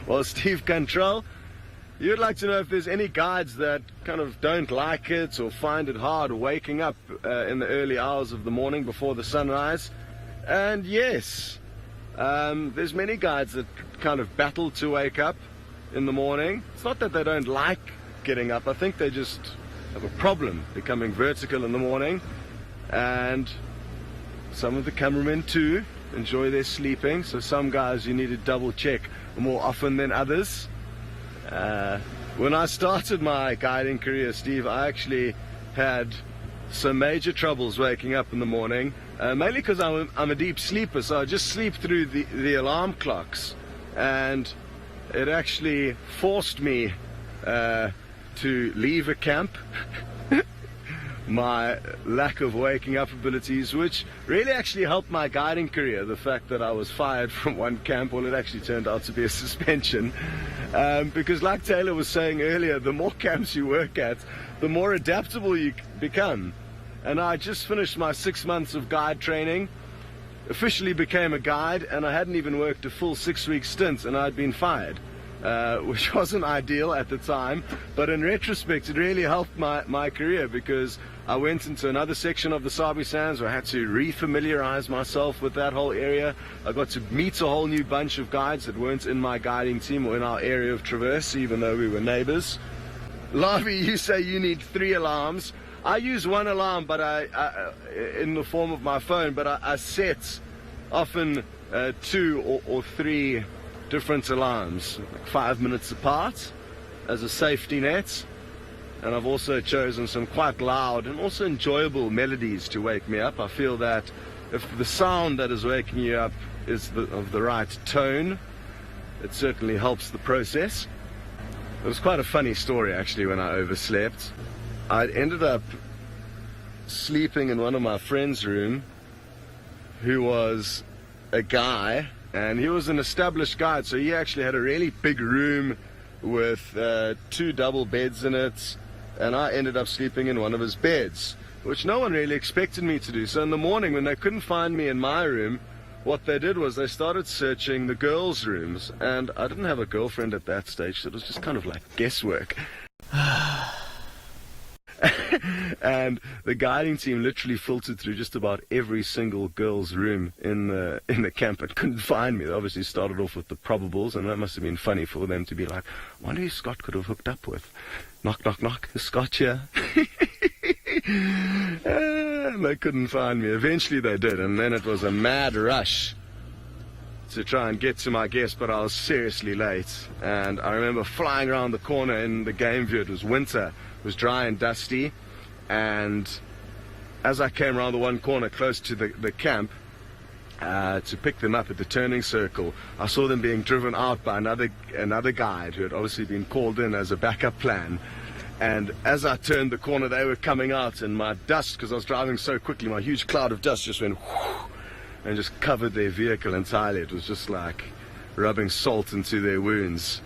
Well, Steve Cantrell, you'd like to know if there's any guides that kind of don't like it or find it hard waking up in the early hours of the morning before the sunrise. And yes, there's many guides that kind of battle to wake up in the morning. It's not that they don't like getting up, I think they just have a problem becoming vertical in the morning. And some of the cameramen too enjoy their sleeping, so some guys you need to double check more often than others. When I started my guiding career, Steve, I actually had some major troubles waking up in the morning, mainly because I'm a deep sleeper, so I just sleep through the alarm clocks, and it actually forced me to leave a camp. My lack of waking up abilities, which really actually helped my guiding career. The fact that I was fired from one camp, well, it actually turned out to be a suspension, because like Taylor was saying earlier, the more camps you work at, the more adaptable you become. And I just finished my 6 months of guide training, officially became a guide, and I hadn't even worked a full 6-week stint and I'd been fired. Which wasn't ideal at the time, but in retrospect it really helped my career, because I went into another section of the Sabi Sands where I had to re-familiarize myself with that whole area. I got to meet a whole new bunch of guides that weren't in my guiding team or in our area of traverse, even though we were neighbors. Lavi, you say you need 3 alarms. I use 1 alarm, but I in the form of my phone, but I set often 2 or 3 different alarms, like 5 minutes apart, as a safety net. And I've also chosen some quite loud and also enjoyable melodies to wake me up. I feel that if the sound that is waking you up is of the right tone, it certainly helps the process. It was quite a funny story actually when I overslept. I ended up sleeping in one of my friend's room, who was a guy, and he was an established guide, so he actually had a really big room with 2 double beds in it, and I ended up sleeping in one of his beds, which no one really expected me to do. So in the morning, when they couldn't find me in my room, what they did was they started searching the girls' rooms, and I didn't have a girlfriend at that stage, so it was just kind of like guesswork. And the guiding team literally filtered through just about every single girl's room in the camp and couldn't find me. They obviously started off with the probables, and that must have been funny for them to be like, I wonder who Scott could have hooked up with. Knock, knock, knock, is Scott here? And they couldn't find me. Eventually they did, and then it was a mad rush to try and get to my guest, but I was seriously late. And I remember flying around the corner in the game view. It was winter, it was dry and dusty, and as I came around the one corner close to the camp to pick them up at the turning circle, I saw them being driven out by another guide who had obviously been called in as a backup plan. And as I turned the corner, they were coming out, and my dust, because I was driving so quickly, my huge cloud of dust just went whoosh, and just covered their vehicle entirely. It was just like rubbing salt into their wounds.